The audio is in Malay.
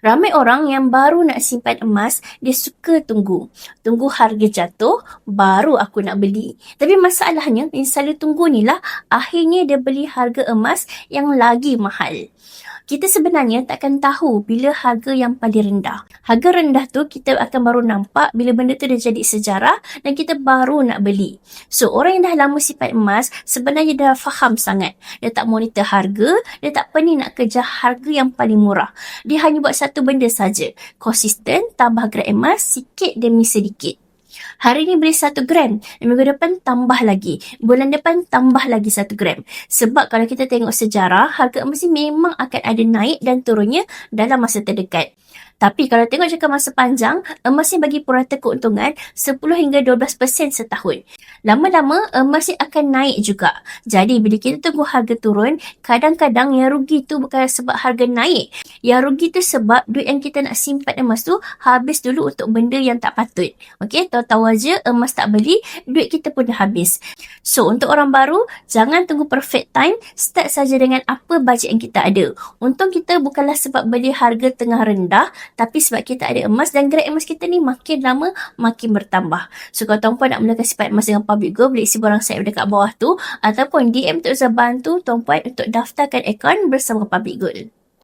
Ramai orang yang baru nak simpan emas, dia suka tunggu. Tunggu harga jatuh, baru aku nak beli. Tapi masalahnya, yang selalu tunggu ni lah, akhirnya dia beli harga emas yang lagi mahal. Kita sebenarnya takkan tahu bila harga yang paling rendah. Harga rendah tu kita akan baru nampak bila benda tu dah jadi sejarah dan kita baru nak beli. So, orang yang dah lama simpan emas sebenarnya dah faham sangat. Dia tak monitor harga, dia tak pernah nak kejar harga yang paling murah. Dia hanya buat satu benda saja, konsisten tambah gram emas sikit demi sedikit. Hari ni beli 1 gram, minggu depan tambah lagi, bulan depan tambah lagi 1 gram. Sebab kalau kita tengok sejarah, harga emas ni memang akan ada naik dan turunnya dalam masa terdekat. Tapi kalau tengok jangka masa panjang, emas ni bagi purata keuntungan 10 hingga 12% setahun. Lama-lama, emas ni akan naik juga. Jadi, bila kita tunggu harga turun, kadang-kadang yang rugi tu bukan sebab harga naik. Yang rugi tu sebab duit yang kita nak simpan emas tu habis dulu untuk benda yang tak patut. Okey, tahu-tahu aja emas tak beli, duit kita pun dah habis. So, untuk orang baru, jangan tunggu perfect time, start saja dengan apa bajet yang kita ada. Untung kita bukanlah sebab beli harga tengah rendah, tapi sebab kita ada emas dan grade emas kita ni makin lama makin bertambah. So, kalau tuan-puan nak mulakan simpan emas dengan Public Gold, boleh isi borang saya dekat bawah tu ataupun DM Tok Zah bantu tuan-puan untuk daftarkan akaun bersama Public Gold.